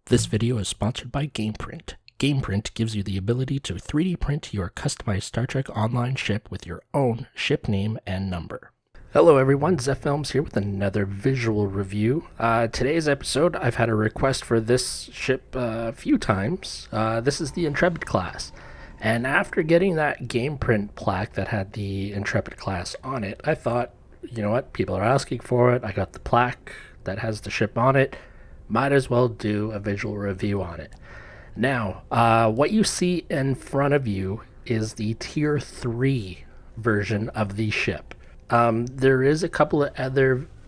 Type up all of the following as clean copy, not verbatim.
This video is sponsored by GamePrint. GamePrint gives you the ability to 3D print your customized Star Trek Online ship with your own ship name and number. Hello everyone, ZephFilms here with another visual review. Today's episode, I've had a request for this ship a few times. This is the Intrepid class. And after getting that GamePrint plaque that had the Intrepid class on it, I thought, you know what, people are asking for it. I got the plaque that has the ship on it. Might as well do a visual review on it. Now, what you see in front of you is the Tier 3 version of the ship. There is a couple of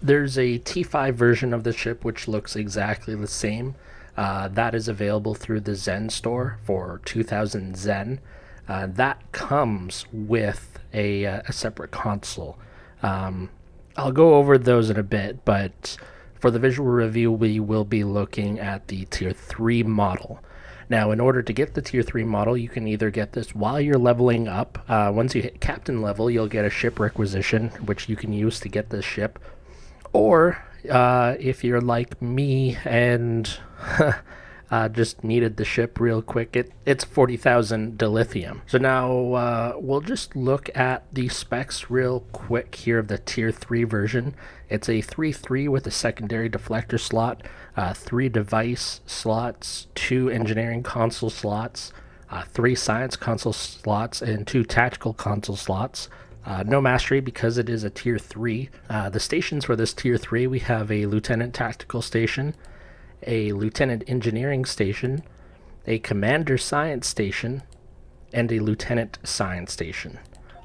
there's a T5 version of the ship which looks exactly the same. That is available through the Zen store for 2,000 Zen. That comes with a separate console. I'll go over those in a bit, but for the visual review, we will be looking at the Tier 3 model. Now, in order to get the Tier 3 model, you can either get this while you're leveling up. Once you hit Captain level, you'll get a ship requisition, which you can use to get this ship. Or, if you're like me and just needed the ship real quick, it's 40,000 dilithium. So now we'll just look at the specs real quick here of the Tier 3 version. It's a 3-3 with a secondary deflector slot, 3 device slots, 2 engineering console slots, 3 science console slots, and 2 tactical console slots. No mastery because it is a Tier 3. The stations for this Tier 3, we have a Lieutenant Tactical Station, a Lieutenant Engineering Station, a Commander Science Station, and a Lieutenant Science Station.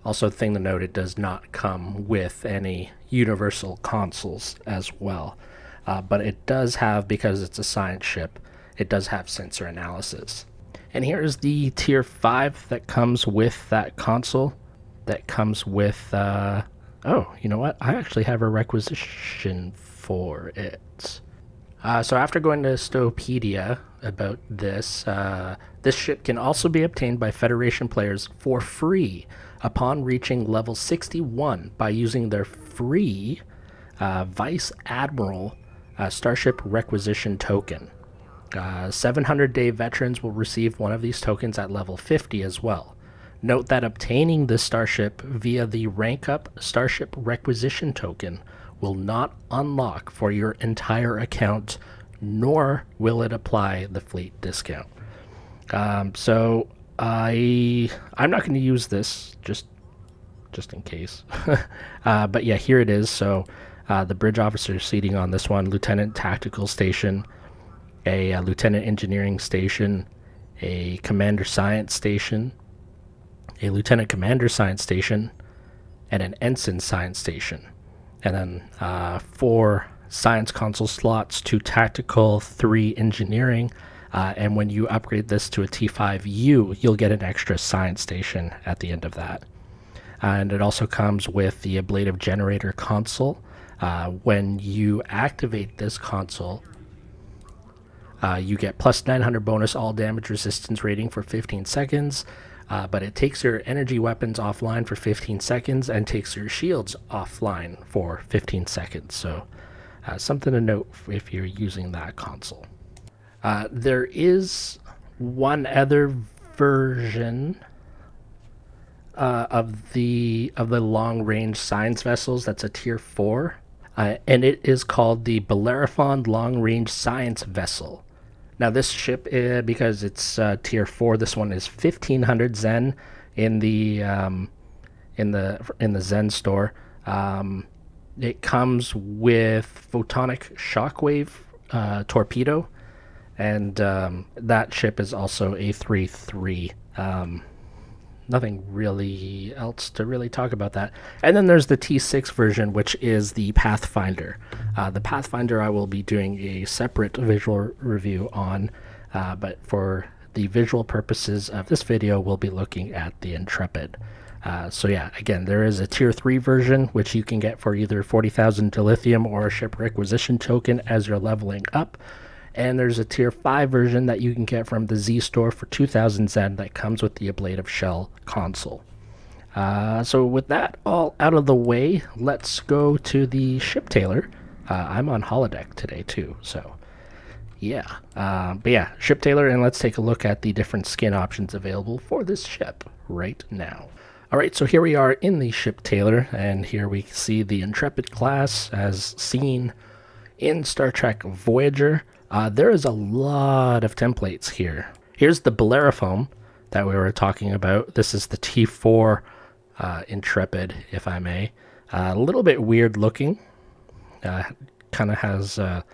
Also, thing to note, it does not come with any universal consoles as well. But it does have, because it's a science ship, it does have sensor analysis. And here's the Tier 5 that comes with that console. That comes with, oh, you know what? I actually have a requisition for it. So after going to Stopedia about this, this ship can also be obtained by Federation players for free upon reaching level 61 by using their free Vice Admiral Starship Requisition Token. 700-day veterans will receive one of these tokens at level 50 as well. Note that obtaining this starship via the Rank Up Starship Requisition Token will not unlock for your entire account, nor will it apply the fleet discount. So I'm not going to use this just in case. But yeah, here it is. So the bridge officer seating on this one: Lieutenant Tactical Station, a Lieutenant Engineering Station, a Commander Science Station, a Lieutenant Commander Science Station, and an Ensign Science Station. And then 4 science console slots, 2 tactical, 3 engineering. And when you upgrade this to a T5U, you'll get an extra science station at the end of that. And it also comes with the ablative generator console. When you activate this console, you get plus 900 bonus all damage resistance rating for 15 seconds. But it takes your energy weapons offline for 15 seconds and takes your shields offline for 15 seconds. So something to note if you're using that console. There is one other version of the long-range science vessels that's a Tier 4, and it is called the Bellerophon Long-Range Science Vessel. Now this ship, because it's Tier 4, this one is 1,500 Zen in the Zen store. It comes with photonic shockwave torpedo, and that ship is also a 3-3. Nothing really else to really talk about that. And then there's the T6 version, which is the Pathfinder. The Pathfinder I will be doing a separate visual review on, but for the visual purposes of this video, we'll be looking at the Intrepid. So yeah, again, there is a Tier 3 version, which you can get for either 40,000 dilithium or a ship requisition token as you're leveling up. And there's a Tier 5 version that you can get from the Z store for 2,000 Zen that comes with the ablative shell console. So with that all out of the way, let's go to the ship tailor. I'm on holodeck today too, so Yeah, but yeah, ship tailor, and let's take a look at the different skin options available for this ship right now. All right, so here we are in the ship tailor, and here we see the Intrepid class as seen in Star Trek Voyager. There is a lot of templates here. Here's the Bellerophon that we were talking about. This is the T4 Intrepid, if I may. A little bit weird looking. Kind of has the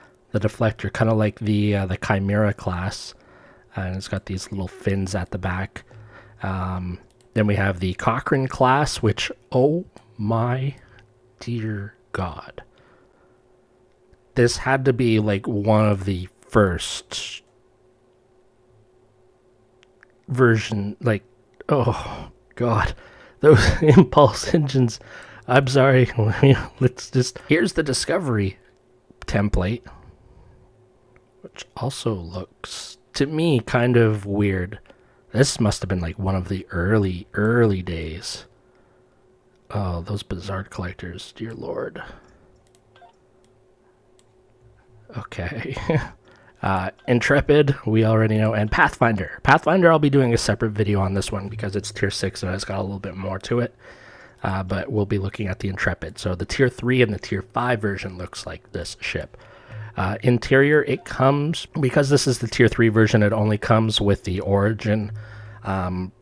deflector, kind of like the Chimera class, and it's got these little fins at the back. Then we have the Cochrane class, which, oh my dear God, this had to be like one of the first version. Like, oh God, those impulse engines. I'm sorry. Let's just. Here's the Discovery template, which also looks to me kind of weird. This must have been like one of the early days. Oh, those Bizarre collectors, dear Lord. Okay. Intrepid, we already know, and Pathfinder. Pathfinder, I'll be doing a separate video on this one because it's tier 6 and it's got a little bit more to it. But we'll be looking at the Intrepid. So the tier 3 and the tier 5 version looks like this ship. Interior, it comes, because this is the tier 3 version, it only comes with the Origin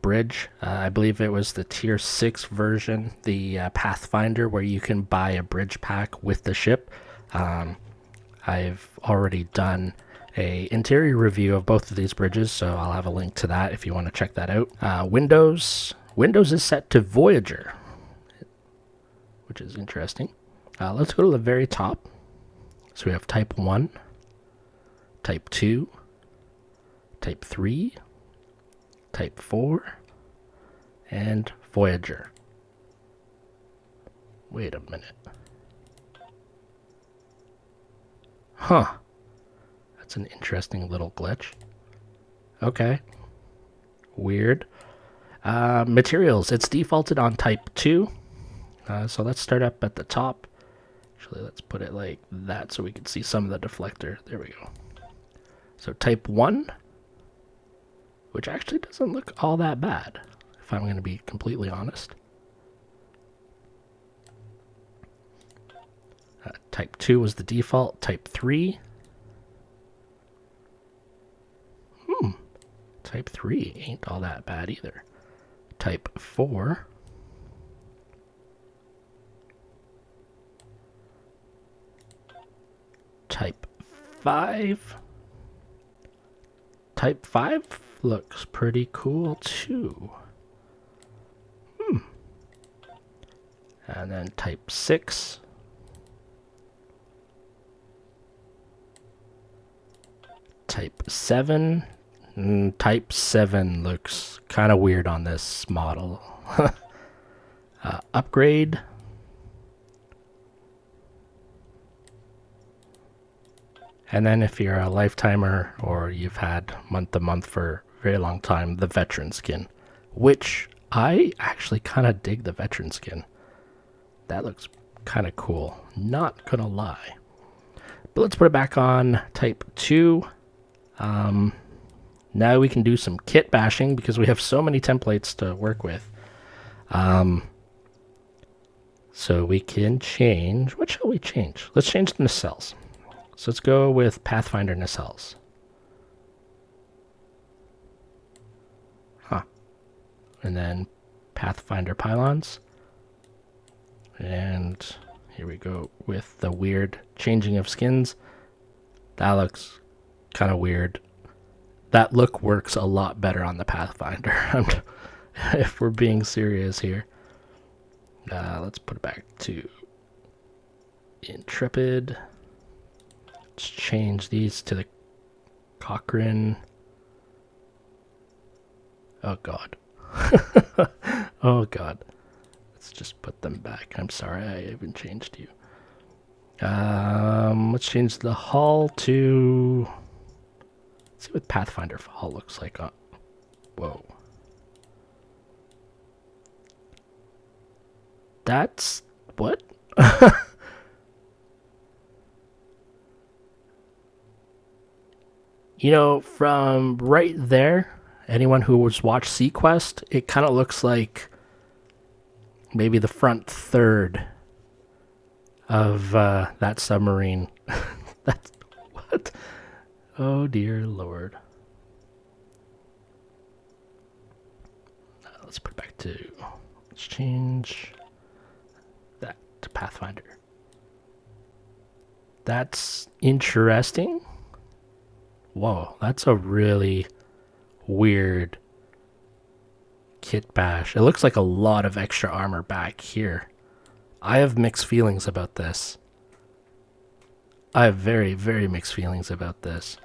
bridge. I believe it was the tier 6 version, the Pathfinder, where you can buy a bridge pack with the ship. I've already done a interior review of both of these bridges, so I'll have a link to that if you want to check that out. Windows is set to Voyager, which is interesting. Let's go to the very top. So we have type 1, type 2, type 3, type 4, and Voyager. Wait a minute. Huh. That's an interesting little glitch. Okay. Weird. Materials. It's defaulted on type 2. So let's start up at the top. Actually, let's put it like that so we can see some of the deflector. There we go. So type 1, which actually doesn't look all that bad, if I'm going to be completely honest. Type 2 was the default. Type 3. Type 3 ain't all that bad either. Type 4. Type 5. Type 5 looks pretty cool too. And then type 6. Type 7. Type 7 looks kind of weird on this model. Upgrade. And then if you're a lifetimer or you've had month to month for a very long time, the veteran skin, which I actually kind of dig the veteran skin. That looks kind of cool, not gonna lie. But let's put it back on type 2. Now we can do some kit bashing because we have so many templates to work with. So we can change. What shall we change? Let's change the nacelles. So let's go with Pathfinder nacelles. And then Pathfinder pylons. And here we go with the weird changing of skins. That looks kind of weird. That look works a lot better on the Pathfinder, if we're being serious here. Let's put it back to Intrepid. Let's change these to the Cochrane. Oh God. Oh God. Let's just put them back. I'm sorry I even changed you. Let's change the hull to... Let's see what Pathfinder hull looks like. Whoa. That's... what? You know, from right there, anyone who has watched Sequest, it kind of looks like maybe the front third of that submarine. That's what? Oh dear Lord. Let's put it back to, let's change that to Pathfinder. That's interesting. Whoa, that's a really weird Kitbash. It looks like a lot of extra armor back here. I have mixed feelings about this. I have very, very mixed feelings about this.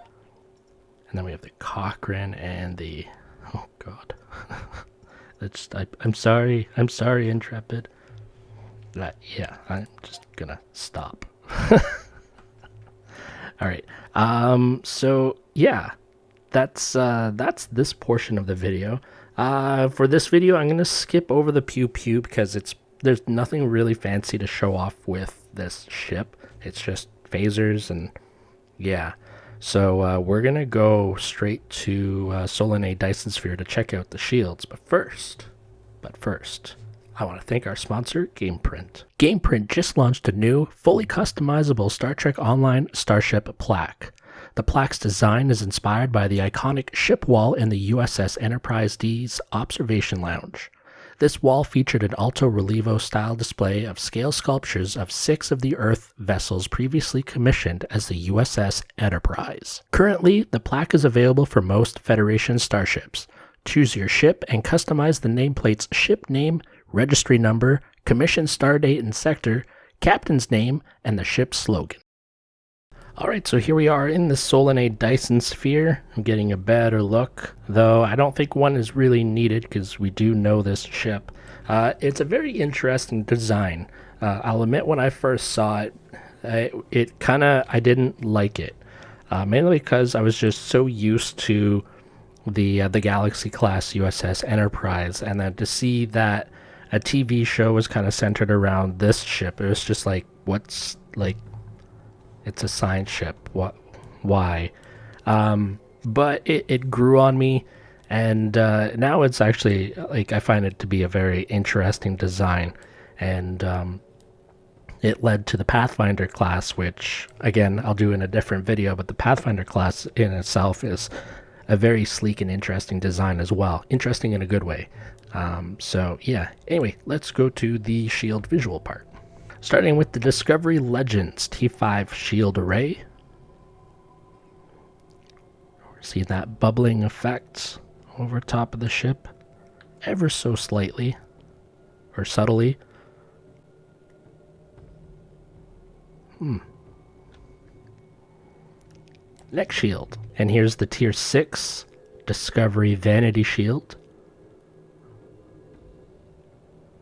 And then we have the Cochrane and the... Oh, God. I'm sorry, Intrepid. Yeah, I'm just gonna stop. All right. So yeah, that's this portion of the video. For this video, I'm gonna skip over the pew pew because there's nothing really fancy to show off with this ship. It's just phasers and yeah. So we're gonna go straight to Solanae Dyson Sphere to check out the shields. But first, I want to thank our sponsor, GamePrint. GamePrint just launched a new, fully customizable Star Trek Online Starship plaque. The plaque's design is inspired by the iconic ship wall in the USS Enterprise D's Observation Lounge. This wall featured an alto relievo style display of scale sculptures of 6 of the Earth vessels previously commissioned as the USS Enterprise. Currently, the plaque is available for most Federation starships. Choose your ship and customize the nameplate's ship name, registry number, commission star date and sector, captain's name, and the ship's slogan. Alright, so here we are in the Solanae Dyson Sphere. I'm getting a better look, though I don't think one is really needed because we do know this ship. It's a very interesting design. I'll admit when I first saw it, I didn't like it. Mainly because I was just so used to the Galaxy class USS Enterprise, and then to see that a TV show was kind of centered around this ship, it was just like, what's like, it's a science ship, what, why? But it grew on me, and now it's actually, like, I find it to be a very interesting design, and it led to the Pathfinder class, which, again, I'll do in a different video, but the Pathfinder class in itself is a very sleek and interesting design as well. Interesting in a good way. So yeah, anyway, let's go to the shield visual part. Starting with the Discovery Legends T5 shield array. See that bubbling effect over top of the ship, ever so slightly, or subtly. Next shield, and here's the Tier 6 Discovery Vanity Shield.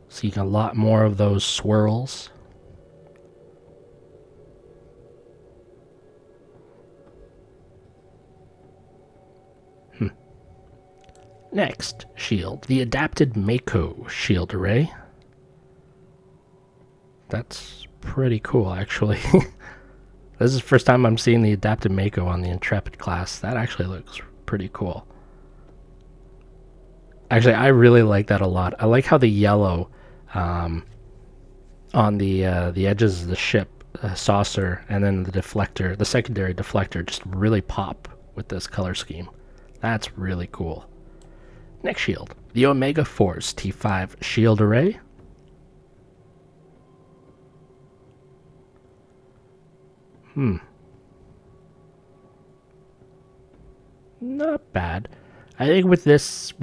Seeing a lot more of those swirls. Next shield, the Adapted Mako shield array. That's pretty cool, actually. This is the first time I'm seeing the Adapted Mako on the Intrepid class. That actually looks pretty cool. Actually, I really like that a lot. I like how the yellow on the edges of the ship saucer and then the deflector, the secondary deflector, just really pop with this color scheme. That's really cool. Next shield, the Omega Force T5 shield array. Not bad. I think with this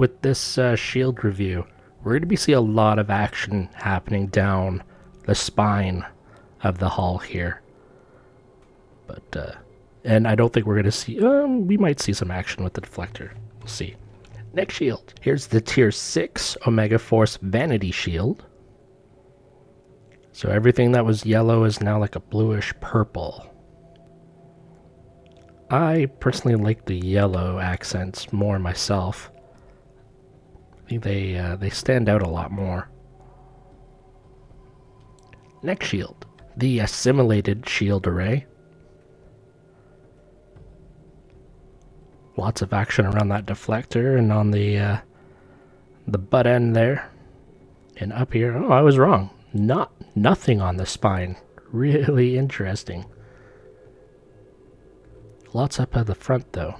shield review, we're going to see a lot of action happening down the spine of the hull here. But and I don't think we're going to see. We might see some action with the deflector. We'll see. Next shield. Here's the Tier 6 Omega Force Vanity Shield. So everything that was yellow is now like a bluish purple. I personally like the yellow accents more myself. I think they stand out a lot more. Next shield, the Assimilated Shield Array. Lots of action around that deflector and on the butt end there. And up here, oh, I was wrong. Nothing on the spine. Really interesting. Lots up at the front though.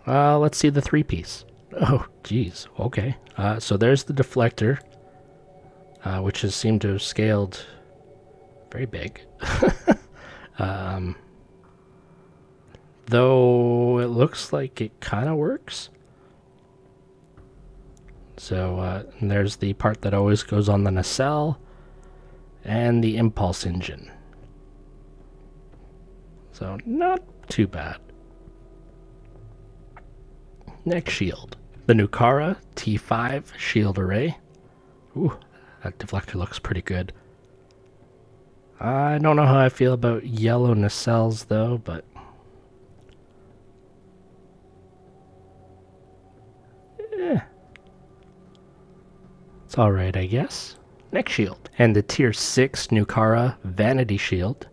Let's see the 3-piece. Oh, geez. Okay. So there's the deflector, which has seemed to have scaled very big. Though it looks like it kind of works. So there's the part that always goes on the nacelle and the impulse engine. So not too bad. Neck shield. The Nukara T5 shield array. Ooh, that deflector looks pretty good. I don't know how I feel about yellow nacelles though, but it's alright, I guess. Neck shield. And the Tier 6 Nukara vanity shield.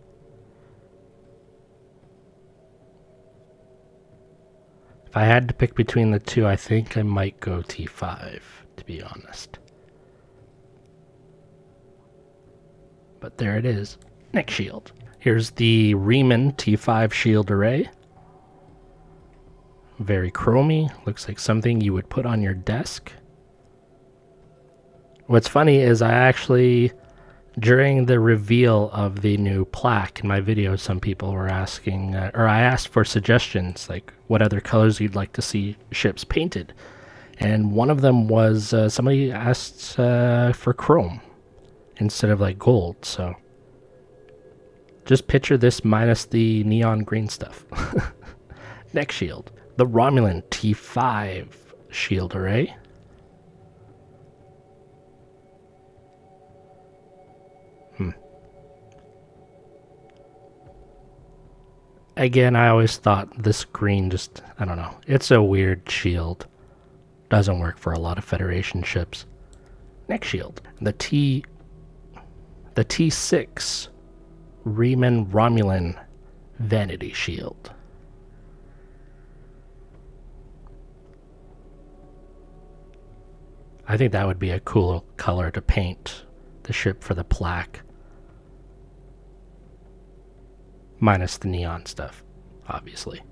If I had to pick between the two, I think I might go T5, to be honest. But there it is. Neck shield. Here's the Riemann T5 shield array. Very chromy. Looks like something you would put on your desk. What's funny is I actually, during the reveal of the new plaque in my video, some people were asking, or I asked for suggestions, like what other colors you'd like to see ships painted. And one of them was somebody asked for chrome instead of like gold. So just picture this minus the neon green stuff. Neck shield. The Romulan T5 shield array. Again, I always thought this green just, I don't know. It's a weird shield. Doesn't work for a lot of Federation ships. Neck shield. The T6 Riemann Romulan vanity shield. I think that would be a cool color to paint the ship for the plaque. Minus the neon stuff, obviously.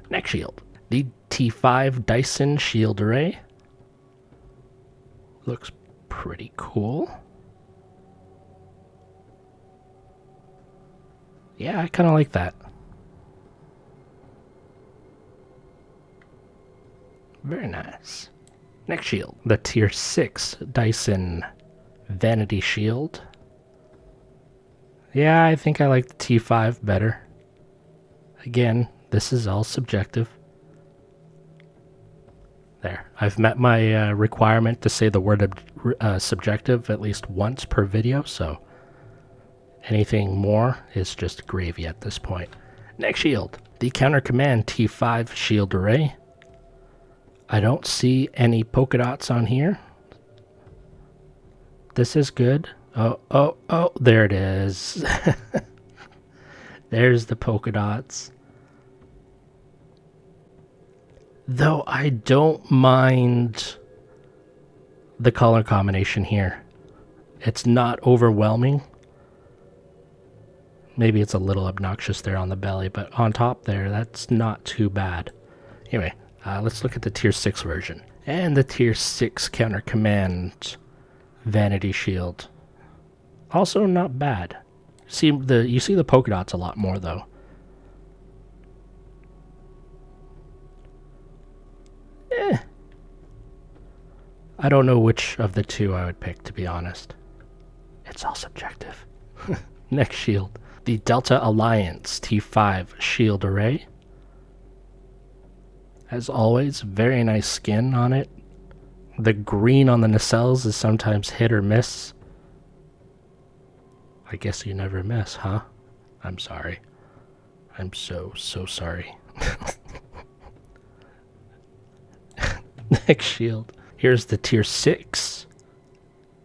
Neck shield. The T5 Dyson shield array. Looks pretty cool. Yeah, I kind of like that. Very nice. Neck shield. The Tier 6 Dyson vanity shield. Yeah, I think I like the T5 better. Again, this is all subjective. There. I've met my requirement to say the word subjective at least once per video, so anything more is just gravy at this point. Neck shield. The Counter Command T5 shield array. I don't see any polka dots on here. This is good. Oh, there it is. There's the polka dots. Though I don't mind the color combination here. It's not overwhelming. Maybe it's a little obnoxious there on the belly, but on top there, that's not too bad. Anyway, let's look at the Tier 6 version. And the Tier 6 Counter Command vanity shield. Also not bad. You see the polka dots a lot more though. I don't know which of the two I would pick, to be honest. It's all subjective. Next shield. The Delta Alliance T5 shield array. As always, very nice skin on it. The green on the nacelles is sometimes hit or miss. I guess you never miss, huh? I'm sorry. I'm so sorry. Next shield. Here's the Tier 6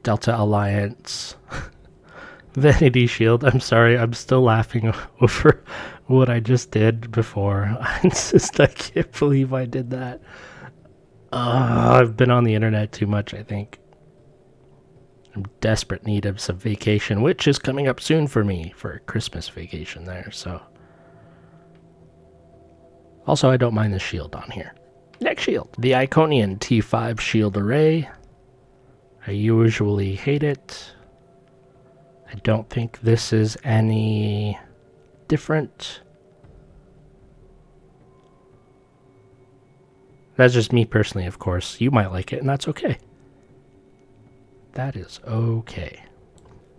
Delta Alliance Vanity shield. I'm sorry, I'm still laughing over what I just did before. I can't believe I did that. I've been on the internet too much, I think. I'm desperate need of some vacation, which is coming up soon for me for a Christmas vacation there, so. Also, I don't mind the shield on here. Next shield. The Iconian T5 shield array. I usually hate it. I don't think this is any different. That's just me personally, of course. You might like it, and that's okay. That is okay.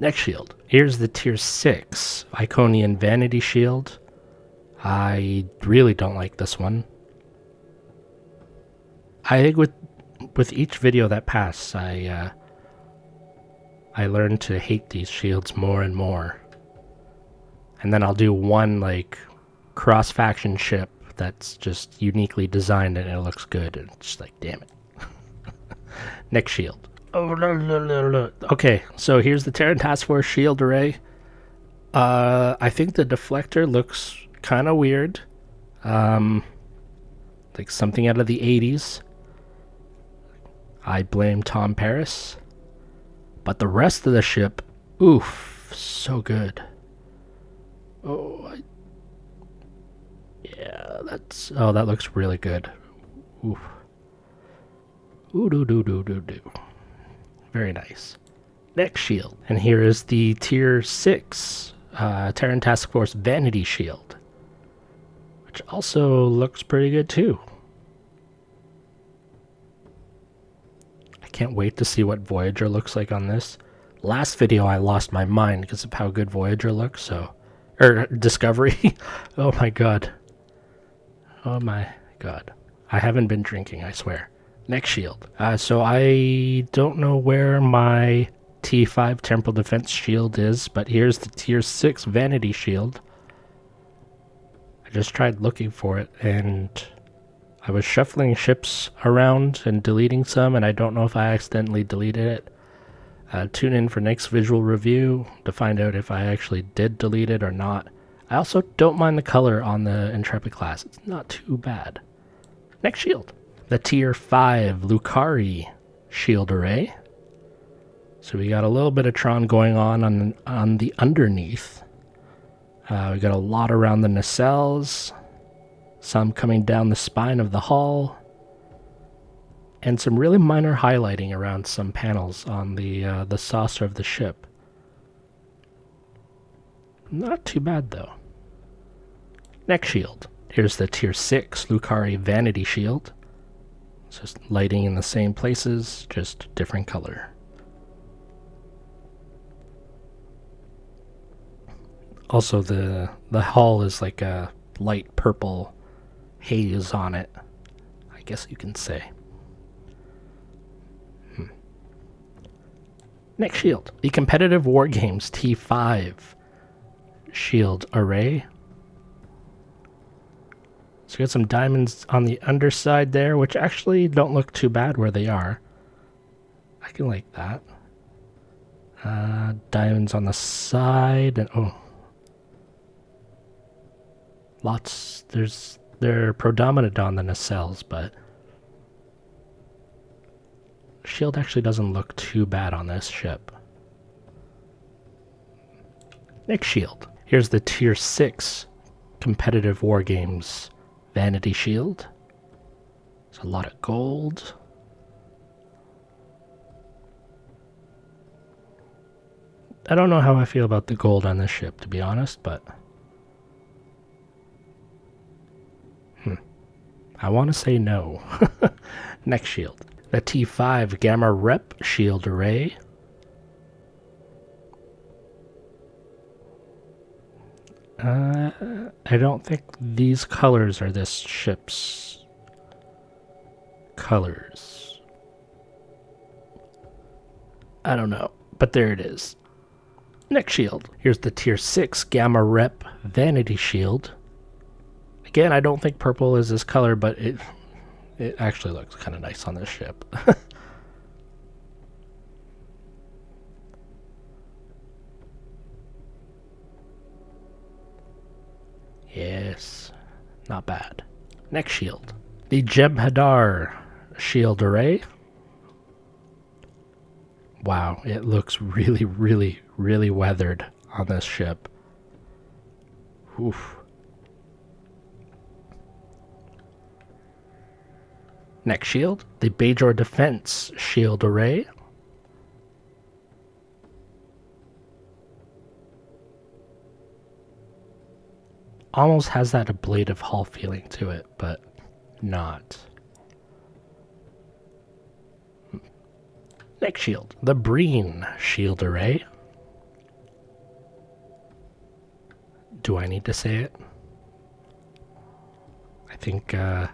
Next shield. Here's the Tier 6 Iconian Vanity Shield. I really don't like this one. I think with each video that passed, I learned to hate these shields more and more. And then I'll do one like cross-faction ship that's just uniquely designed and it looks good. And it's just like, damn it. Next shield. Oh, no. Okay, so here's the Terran Task Force shield array. I think the deflector looks kind of weird. Like something out of the 80s. I blame Tom Paris. But the rest of the ship, oof, so good. Yeah, that looks really good. Oof. Ooh. Very nice. Next shield. And here is the Tier 6 Terran Task Force Vanity Shield. Which also looks pretty good too. I can't wait to see what Voyager looks like on this. Last video I lost my mind because of how good Voyager looks, so... Or Discovery. Oh my god. Oh my god. I haven't been drinking, I swear. Next shield. So I don't know where my T5 Temporal Defense shield is, but here's the Tier 6 Vanity Shield. I just tried looking for it, and I was shuffling ships around and deleting some, and I don't know if I accidentally deleted it. Tune in for next visual review to find out if I actually did delete it or not. I also don't mind the color on the Intrepid class. It's not too bad. Next shield. The Tier 5 Lucari shield array. So we got a little bit of Tron going on the underneath. We got a lot around the nacelles. Some coming down the spine of the hull. And some really minor highlighting around some panels on the saucer of the ship. Not too bad, though. Next shield. Here's the Tier 6 Lucari Vanity Shield. It's just lighting in the same places, just different color. Also, the hull is like a light purple haze on it, I guess you can say. Next shield. The Competitive Wargames T5 shield array. So we got some diamonds on the underside there, which actually don't look too bad where they are. I can like that. Diamonds on the side, and lots. They're predominant on the nacelles, but shield actually doesn't look too bad on this ship. Next shield. Here's the Tier 6 Competitive Wargames Vanity Shield. There's a lot of gold. I don't know how I feel about the gold on this ship, to be honest, but... I want to say no. Next shield. The T5 Gamma Rep Shield Array. I don't think these colors are this ship's colors. I don't know, but there it is. Next shield. Here's the Tier 6 Gamma Rep Vanity Shield. Again, I don't think purple is this color, but it actually looks kind of nice on this ship. Not bad. Next shield. The Jem'Hadar shield array. Wow, it looks really, really, really weathered on this ship. Oof. Next shield, the Bajor Defense shield array. Almost has that ablative hull feeling to it, but not. Next shield, the Breen shield array. Do I need to say it? I think, yeah.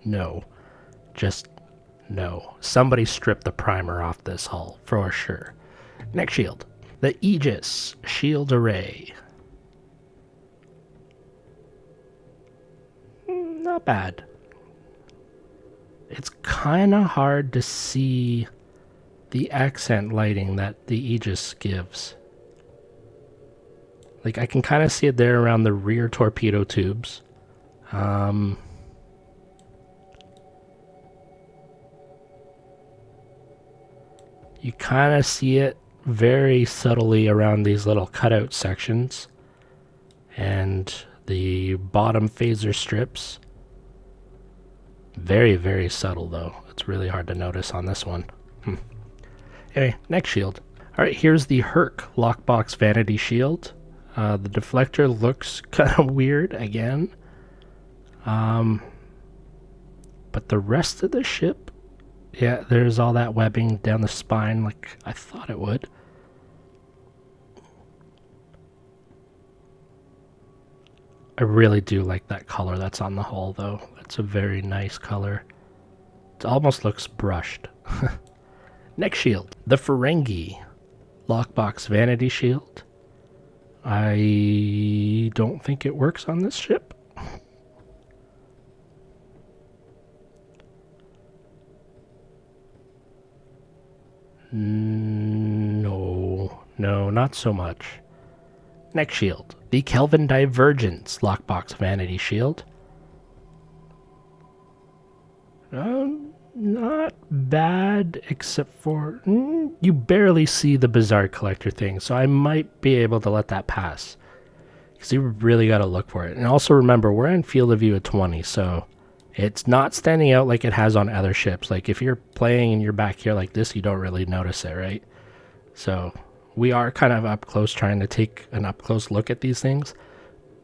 No. Just no. Somebody stripped the primer off this hull, for sure. Next shield, the Aegis shield array. Not bad. It's kind of hard to see the accent lighting that the Aegis gives. Like, I can kind of see it there around the rear torpedo tubes. You kind of see it very subtly around these little cutout sections. And the bottom phaser strips. Very, very subtle, though. It's really hard to notice on this one. Anyway, next shield. Alright, here's the Herc lockbox vanity shield. The deflector looks kind of weird again. But the rest of the ship, yeah, there's all that webbing down the spine like I thought it would. I really do like that color that's on the hull, though. It's a very nice color. It almost looks brushed. Next shield, the Ferengi lockbox vanity shield. I don't think it works on this ship. No, not so much. Next shield, the Kelvin Divergence lockbox vanity shield. Not bad, except for you barely see the bizarre collector thing, so I might be able to let that pass. Because you really got to look for it. And also remember, we're in field of view of 20, so it's not standing out like it has on other ships. Like, if you're playing and you're back here like this, you don't really notice it, right? So we are kind of up close trying to take an up close look at these things.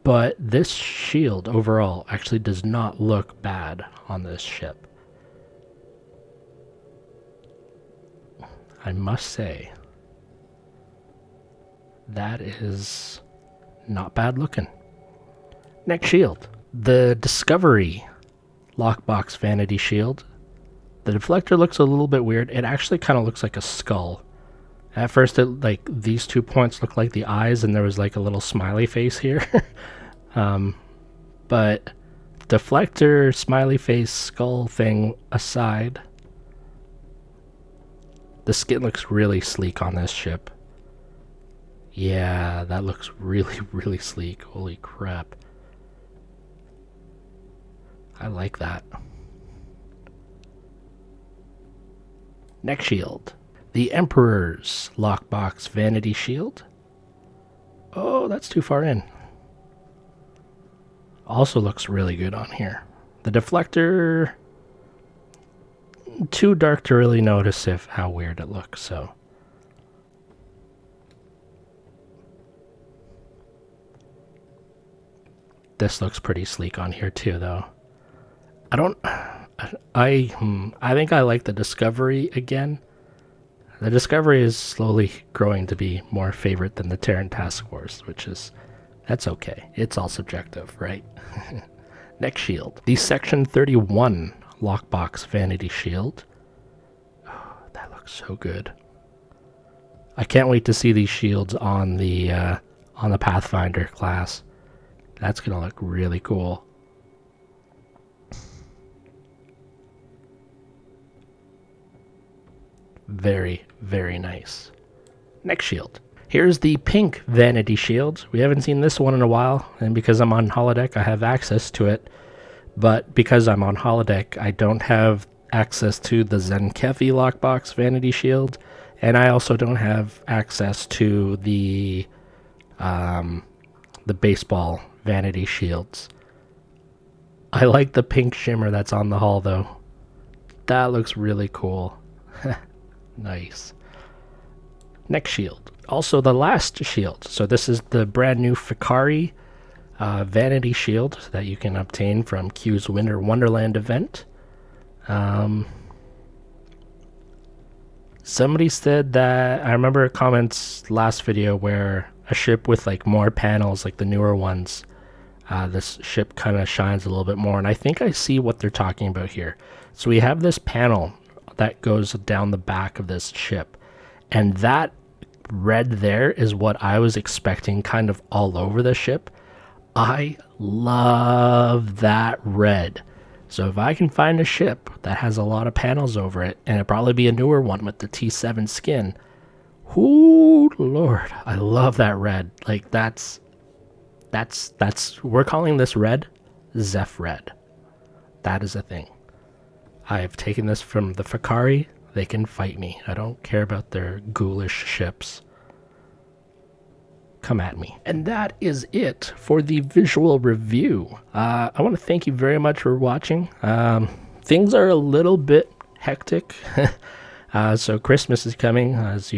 But this shield overall actually does not look bad on this ship. I must say, that is not bad looking. Next shield, the Discovery lockbox vanity shield. The deflector looks a little bit weird. It actually kind of looks like a skull. At first, these 2 points looked like the eyes, and there was like a little smiley face here. But deflector, smiley face, skull thing aside, the skin looks really sleek on this ship. Yeah, that looks really, really sleek. Holy crap. I like that. Next shield, the Emperor's lockbox vanity shield. Oh, that's too far in. Also looks really good on here. The deflector, too dark to really notice how weird it looks, so. This looks pretty sleek on here too, though. I think I like the Discovery again. The Discovery is slowly growing to be more favorite than the Terran Task Force, that's okay. It's all subjective, right? Next shield, the Section 31 lockbox vanity shield. Oh, that looks so good. I can't wait to see these shields on the Pathfinder class. That's gonna look really cool. Very, very nice. Next shield, Here's the pink vanity shield. We haven't seen this one in a while, and because I'm on holodeck, I have access to it. But because I'm on holodeck, I don't have access to the Zenkefi lockbox vanity shield, and I also don't have access to the baseball vanity shields. I like the pink shimmer that's on the hull, though. That looks really cool. Nice. Next shield. Also the last shield. So this is the brand new Fikari vanity shield that you can obtain from Q's Winter Wonderland event. Somebody said that, I remember comments last video where a ship with like more panels, like the newer ones, this ship kind of shines a little bit more, and I think I see what they're talking about here. So we have this panel that goes down the back of this ship, and that red there is what I was expecting kind of all over the ship. I love that red. So if I can find a ship that has a lot of panels over it, and it'll probably be a newer one with the T7 skin, ooh, Lord, I love that red. Like that's we're calling this red Zeph red. That is a thing. I've taken this from the Fikari. They can fight me. I don't care about their ghoulish ships. Come at me. And that is it for the visual review. I want to thank you very much for watching. Things are a little bit hectic. So Christmas is coming, as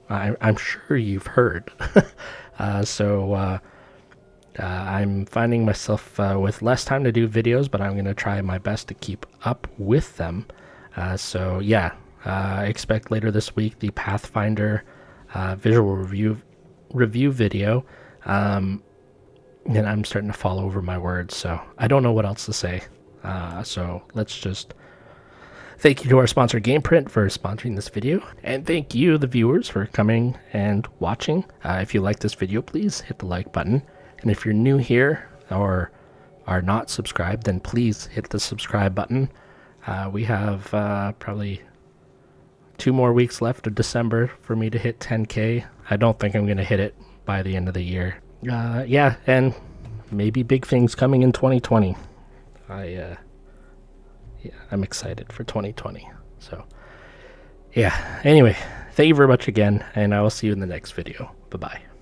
I'm sure you've heard. I'm finding myself with less time to do videos, but I'm going to try my best to keep up with them. Expect later this week the Pathfinder visual review video. And I'm starting to fall over my words, so I don't know what else to say. So let's just thank you to our sponsor GamePrint for sponsoring this video, and thank you, the viewers, for coming and watching. If you like this video, please hit the like button. And if you're new here or are not subscribed, then please hit the subscribe button. We have probably 2 more weeks left of December for me to hit 10K. I don't think I'm going to hit it by the end of the year. And maybe big things coming in 2020. I'm excited for 2020. So, anyway, thank you very much again, and I will see you in the next video. Bye-bye.